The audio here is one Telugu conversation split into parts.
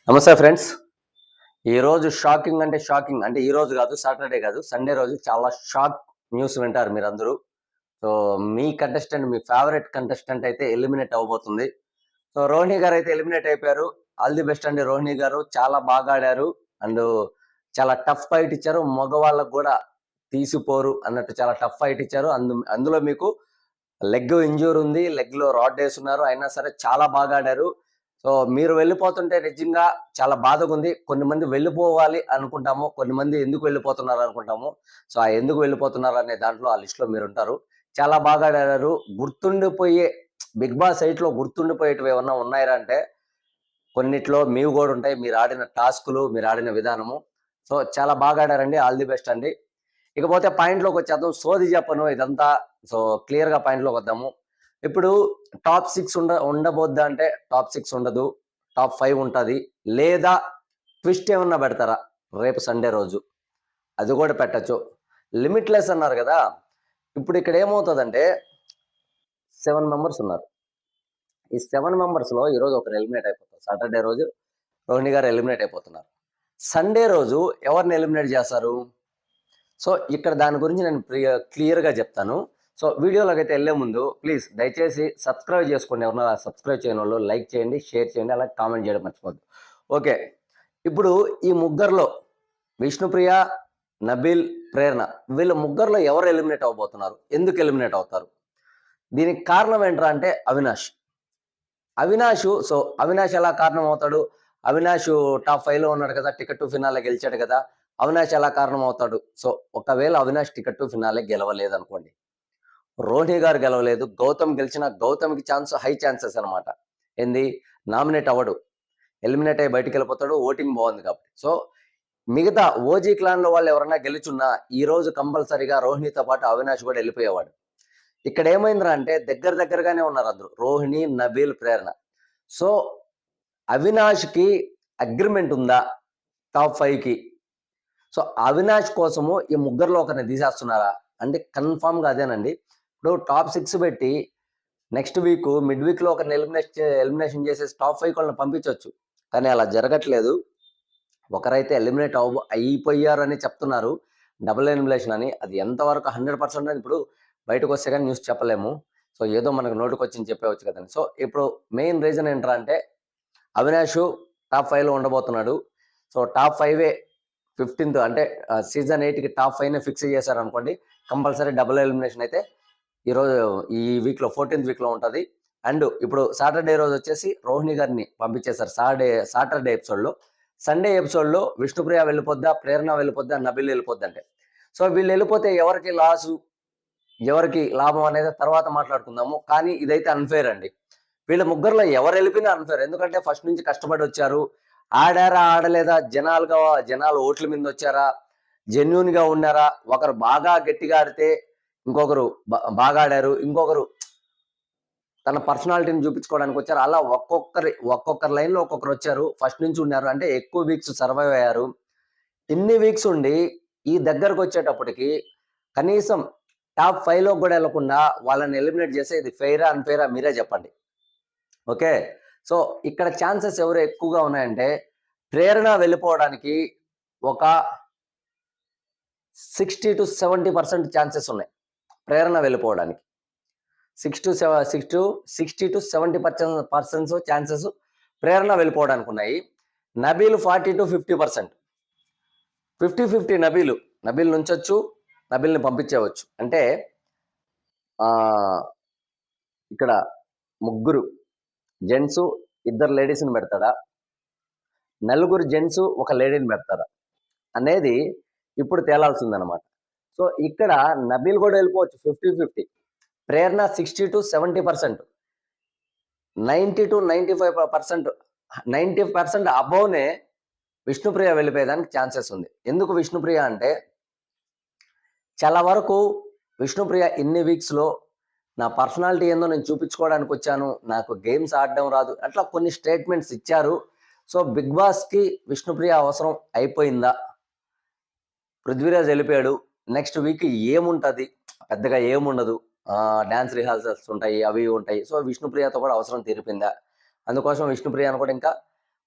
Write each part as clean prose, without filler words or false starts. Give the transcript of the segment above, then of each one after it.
నమస్తే ఫ్రెండ్స్. ఈరోజు షాకింగ్ అంటే ఈరోజు కాదు, సాటర్డే కాదు, సండే రోజు చాలా షాక్ న్యూస్ వింటారు మీరందరూ. సో మీ కంటెస్టెంట్, మీ ఫేవరెట్ కంటెస్టెంట్ అయితే ఎలిమినేట్ అవ్వబోతుంది. సో రోహిణి గారు అయితే ఎలిమినేట్ అయిపోయారు. ఆల్ ది బెస్ట్ అండి రోహిణి గారు, చాలా బాగా ఆడారు. అండ్ చాలా టఫ్ ఫైట్ ఇచ్చారు. మగవాళ్ళకు కూడా తీసిపోరు అన్నట్టు చాలా టఫ్ ఫైట్ ఇచ్చారు. అందులో మీకు లెగ్ ఇంజ్యూర్ ఉంది, లెగ్ లో రాడ్ వేస్తున్నారు, అయినా సరే చాలా బాగా ఆడారు. సో మీరు వెళ్ళిపోతుంటే నిజంగా చాలా బాధగా ఉంది. కొన్ని మంది వెళ్ళిపోవాలి అనుకుంటాము, కొన్ని మంది ఎందుకు వెళ్ళిపోతున్నారు అనుకుంటాము. సో ఆ ఎందుకు వెళ్ళిపోతున్నారు అనే దాంట్లో ఆ లిస్ట్ లో మీరు ఉంటారు. చాలా బాగా ఆడారు. గుర్తుండిపోయే బిగ్ బాస్ 8 లో గుర్తుండిపోయేటివి ఏమన్నా ఉన్నాయా అంటే కొన్నిట్లో మీవి కూడా ఉంటాయి. మీరు ఆడిన టాస్కులు, మీరు ఆడిన విధానము. సో చాలా బాగా ఆడారండి. ఆల్ ది బెస్ట్ అండి. ఇకపోతే పాయింట్లోకి వచ్చేద్దాం. సోది చెప్పను ఇదంతా. సో క్లియర్ గా పాయింట్లోకి వద్దాము. ఇప్పుడు టాప్ 6 ఉండబోద్దా అంటే టాప్ 6 ఉండదు, టాప్ 5 ఉంటుంది. లేదా ట్విస్ట్ ఏమన్నా పెడతారా రేపు సండే రోజు? అది కూడా పెట్టచ్చు. లిమిట్లెస్ అన్నారు కదా. ఇప్పుడు ఇక్కడ ఏమవుతుందంటే 7 మెంబర్స్ ఉన్నారు. ఈ 7 మెంబర్స్ లో ఈరోజు ఒకరు ఎలిమినేట్ అయిపోతారు. సాటర్డే రోజు రోహిణి గారు ఎలిమినేట్ అయిపోతున్నారు. సండే రోజు ఎవరిని ఎలిమినేట్ చేస్తారు? సో ఇక్కడ దాని గురించి నేను క్లియర్గా చెప్తాను. సో వీడియోలోకి అయితే వెళ్ళే ముందు ప్లీజ్ దయచేసి సబ్స్క్రైబ్ చేసుకోండి. ఎవరన్నా సబ్స్క్రైబ్ చేయని వాళ్ళు లైక్ చేయండి, షేర్ చేయండి, అలాగే కామెంట్ చేయడం మర్చిపోద్దు. ఓకే, ఇప్పుడు ఈ ముగ్గురులో విష్ణుప్రియ, నబీల్, ప్రేరణ, వీళ్ళ ముగ్గురులో ఎవరు ఎలిమినేట్ అవ్వబోతున్నారు? ఎందుకు ఎలిమినేట్ అవుతారు? దీనికి కారణం ఏంట్రా అంటే అవినాష్. సో అవినాష్ ఎలా కారణం అవుతాడు? అవినాష్ టాప్ 5 లో ఉన్నాడు కదా, టికెట్ టు ఫినాలే గెలిచాడు కదా. అవినాష్ ఎలా కారణం అవుతాడు? సో ఒకవేళ అవినాష్ టికెట్ టు ఫినాలే గెలవలేదు అనుకోండి, రోహిణి గారు గెలవలేదు, గౌతమ్ గెలిచిన గౌతమ్కి హై ఛాన్సెస్ అనమాట. ఏంది? నామినేట్ అవ్వడు, ఎలిమినేట్ అయ్యి బయటికి వెళ్ళిపోతాడు. ఓటింగ్ బాగుంది కాబట్టి. సో మిగతా ఓజీ క్లాన్ లో వాళ్ళు ఎవరైనా గెలుచున్నా ఈ రోజు కంపల్సరీగా రోహిణితో పాటు అవినాష్ కూడా వెళ్ళిపోయేవాడు. ఇక్కడ ఏమైందిరా అంటే దగ్గరగానే ఉన్నారు అందరూ, రోహిణి, నబీల్, ప్రేరణ. సో అవినాష్కి అగ్రిమెంట్ ఉందా టాప్ 5కి? సో అవినాష్ కోసము ఈ ముగ్గురులో ఒకరిని తీసేస్తున్నారా అంటే కన్ఫామ్గా అదేనండి. ఇప్పుడు టాప్ 6 పెట్టి నెక్స్ట్ వీక్ మిడ్ వీక్ లో ఒకరిని ఎలిమినేషన్ చేసేసి టాప్ 5 వాళ్ళని పంపించవచ్చు. కానీ అలా జరగట్లేదు. ఒకరైతే ఎలిమినేట్ అయిపోయారు అని చెప్తున్నారు, డబుల్ ఎలిమినేషన్ అని. అది ఎంతవరకు 100% అని ఇప్పుడు బయటకు వస్తే కానీ న్యూస్ చెప్పలేము. సో ఏదో మనకు నోటికి వచ్చింది చెప్పవచ్చు కదండి. సో ఇప్పుడు మెయిన్ రీజన్ ఏంట్రా అంటే అవినాష్ టాప్ 5 లో ఉండబోతున్నాడు. సో టాప్ 5 15th అంటే సీజన్ 8కి టాప్ 5 ఫిక్స్ చేశారు అనుకోండి, కంపల్సరీ డబుల్ ఎలిమినేషన్ అయితే ఈరోజు ఈ వీక్లో 14th వీక్లో ఉంటుంది. అండ్ ఇప్పుడు సాటర్డే రోజు వచ్చేసి రోహిణి గారిని పంపించేశారు సాటర్డే ఎపిసోడ్లో. సండే ఎపిసోడ్లో విష్ణుప్రియ వెళ్ళిపోద్దా, ప్రేరణ వెళ్ళిపోద్దా, నబిల్ వెళ్ళిపోద్ది అంటే. సో వీళ్ళు వెళ్ళిపోతే ఎవరికి లాసు, ఎవరికి లాభం అనేది తర్వాత మాట్లాడుకుందాము. కానీ ఇదైతే అన్ఫేర్ అండి. వీళ్ళ ముగ్గురులో ఎవరు వెళ్ళిపోయినా అన్ఫేర్. ఎందుకంటే ఫస్ట్ నుంచి కష్టపడి వచ్చారు. ఆడారా ఆడలేదా, జనాలు ఓట్ల మీద వచ్చారా, జెన్యున్ గా ఉన్నారా, ఒకరు బాగా గట్టిగా ఆడితే ఇంకొకరు బాగా ఆడారు, ఇంకొకరు తన పర్సనాలిటీని చూపించుకోవడానికి వచ్చారు. అలా ఒక్కొక్కరి లైన్ లో ఒక్కొక్కరు వచ్చారు, ఫస్ట్ నుంచి ఉన్నారు. అంటే ఎక్కువ వీక్స్ సర్వైవ్ అయ్యారు. ఇన్ని వీక్స్ ఉండి ఈ దగ్గరకు వచ్చేటప్పటికి కనీసం టాప్ 5 లో కూడా వెళ్లకుండా వాళ్ళని ఎలిమినేట్ చేస్తే ఇది ఫెయిరా అన్ఫెయిరా మీరే చెప్పండి. ఓకే, సో ఇక్కడ ఛాన్సెస్ ఎవరు ఎక్కువగా ఉన్నాయంటే ప్రేరణ వెళ్ళిపోవడానికి ఒక 60-70% ఛాన్సెస్ ఉన్నాయి. ప్రేరణ వెళ్ళిపోవడానికి 60-70% ఛాన్సెస్ ప్రేరణ వెళ్ళిపోవడానికి ఉన్నాయి. నబీల్ 40-50%, 50-50 నబీల్ నుంచొచ్చు, నబీల్ని పంపించేవచ్చు. అంటే ఇక్కడ ముగ్గురు జెంట్స్, 2 లేడీస్ని పెడతాడా, నలుగురు జెంట్స్, 1 లేడీని పెడతారా అనేది ఇప్పుడు తేలాల్సిందనమాట. సో ఇక్కడ నబీల్ కూడా వెళ్ళిపోవచ్చు 50-50. ప్రేరణ 60-70%, 90-95%, 90% అబౌవ్నే విష్ణుప్రియ వెళ్ళిపోయేదానికి ఛాన్సెస్ ఉంది. ఎందుకు విష్ణుప్రియ అంటే చాలా వరకు విష్ణుప్రియ ఇన్ని వీక్స్లో నా పర్సనాలిటీ ఏందో నేను చూపించుకోవడానికి వచ్చాను, నాకు గేమ్స్ ఆడడం రాదు, అట్లా కొన్ని స్టేట్మెంట్స్ ఇచ్చారు. సో బిగ్ బాస్కి విష్ణుప్రియ అవసరం అయిపోయిందా? పృథ్వీరాజ్ వెళ్ళిపోయాడు, నెక్స్ట్ వీక్ ఏముంటుంది? పెద్దగా ఏముండదు. డ్యాన్స్ రిహార్సల్స్ ఉంటాయి, అవి ఉంటాయి. సో విష్ణుప్రియతో కూడా అవసరం తీరిపోయిందా? అందుకోసం విష్ణుప్రియను కూడా ఇంకా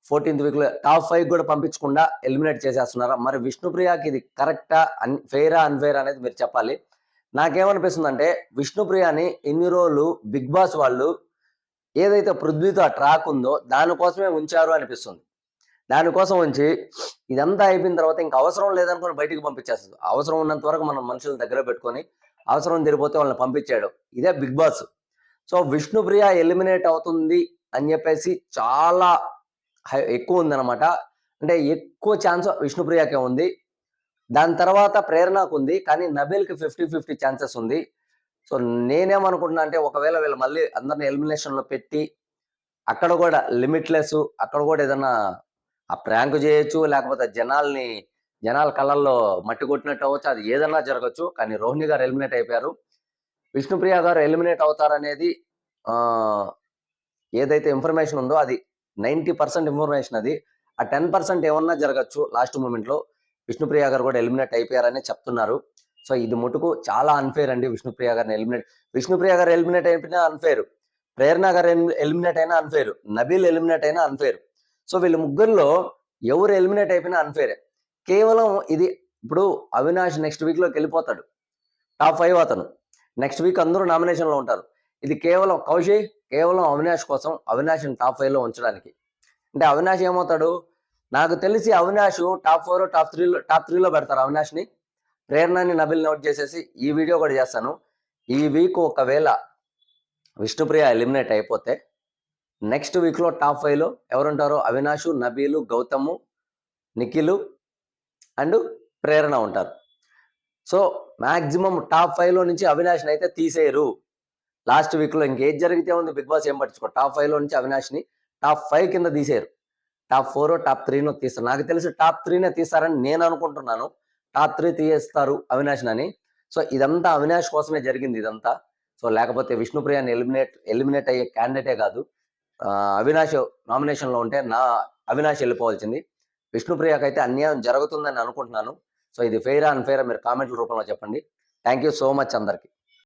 14th వీక్లో టాప్ 5 కూడా పంపించకుండా ఎలిమినేట్ చేసేస్తున్నారా? మరి విష్ణుప్రియకి ఇది కరెక్టా, ఫెయిరా అన్ఫెయిర్ అనేది మీరు చెప్పాలి. నాకేమనిపిస్తుందంటే విష్ణుప్రియని ఇన్ని రోజులు బిగ్ బాస్ వాళ్ళు ఏదైతే పృథ్వీతో ఆ ట్రాక్ ఉందో దానికోసమే ఉంచారు అనిపిస్తుంది. దానికోసం ఉంచి ఇదంతా అయిపోయిన తర్వాత ఇంకా అవసరం లేదనుకుని బయటికి పంపించేస్తుంది. అవసరం ఉన్నంత వరకు మనం మనుషులను దగ్గర పెట్టుకొని అవసరం తిరిగిపోతే వాళ్ళని పంపించాడు. ఇదే Bigg Boss. So Vishnupriya eliminate అవుతుంది అని చెప్పేసి చాలా ఎక్కువ ఉందన్నమాట. అంటే ఎక్కువ ఛాన్స్ విష్ణుప్రియకే ఉంది. దాని తర్వాత ప్రేరణకు ఉంది. కానీ నబీల్కి 50-50 ఛాన్సెస్ ఉంది. సో నేనేమనుకుంటున్నా అంటే ఒకవేళ వీళ్ళు మళ్ళీ అందరిని ఎలిమినేషన్లో పెట్టి అక్కడ కూడా లిమిట్లెస్, అక్కడ కూడా ఏదన్నా ఆ ప్రాంక్ చేయొచ్చు, లేకపోతే జనాల కళ్ళల్లో మట్టి కొట్టినట్టు అవ్వచ్చు, అది ఏదన్నా జరగచ్చు. కానీ రోహిణి గారు ఎలిమినేట్ అయిపోయారు. విష్ణుప్రియ గారు ఎలిమినేట్ అవుతారనేది ఏదైతే ఇన్ఫర్మేషన్ ఉందో అది 90% ఇన్ఫర్మేషన్. అది ఆ 10% ఏమన్నా జరగచ్చు లాస్ట్ మూమెంట్లో. విష్ణుప్రియ గారు కూడా ఎలిమినేట్ అయిపోయారని చెప్తున్నారు. సో ఇది ముటుకు చాలా అన్ఫేర్ అండి. విష్ణుప్రియ గారు ఎలిమినేట్ అయిపోయినా అన్ఫేర్, ప్రేరణ గారు ఎలిమినేట్ అయినా అన్ఫేర్, నబీల్ ఎలిమినేట్ అయినా అన్ఫేర్. సో వీళ్ళ ముగ్గురులో ఎవరు ఎలిమినేట్ అయిపోయినా అన్ఫేరే. కేవలం ఇది ఇప్పుడు అవినాష్ నెక్స్ట్ వీక్లోకి వెళ్ళిపోతాడు, టాప్ 5 అతను. నెక్స్ట్ వీక్ అందరూ నామినేషన్లో ఉంటారు. ఇది కేవలం కేవలం అవినాష్ కోసం, అవినాష్ని టాప్ 5లో ఉంచడానికి. అంటే అవినాష్ ఏమవుతాడు, నాకు తెలిసి అవినాష్ టాప్ 4 టాప్ 3లో పెడతారు అవినాష్ని. ప్రేరణని నబిల్ నోట్ చేసేసి ఈ వీడియో కూడా చేస్తాను. ఈ వీక్ ఒకవేళ విష్ణుప్రియ ఎలిమినేట్ అయిపోతే నెక్స్ట్ వీక్లో టాప్ 5లో ఎవరుంటారో అవినాష్, నబీలు, గౌతము, నిఖిలు అండ్ ప్రేరణ ఉంటారు. సో మ్యాక్సిమం టాప్ 5లో నుంచి అవినాష్ని అయితే తీసేయరు. లాస్ట్ వీక్లో ఇంకేది జరిగితే ఉంది, బిగ్ బాస్ ఏం పట్టించుకో. టాప్ 5లో నుంచి అవినాష్ని టాప్ 5 కింద తీసేయరు. టాప్ 4 టాప్ 3నో తీస్తారు. నాకు తెలిసి టాప్ 3నే తీస్తారని నేను అనుకుంటున్నాను. టాప్ 3 తీయేస్తారు అవినాష్ని అని. సో ఇదంతా అవినాష్ కోసమే జరిగింది ఇదంతా. సో లేకపోతే విష్ణుప్రియని ఎలిమినేట్ అయ్యే క్యాండిడేటే కాదు. అవినాష్ నామినేషన్లో ఉంటే అవినాష్ వెళ్ళిపోవాల్సింది. విష్ణుప్రియకి అయితే అన్యాయం జరుగుతుందని అనుకుంటున్నాను. సో ఇది ఫెయిరా అన్ఫెయిరా మీరు కామెంట్ల రూపంలో చెప్పండి. థ్యాంక్ యూ సో మచ్ అందరికి.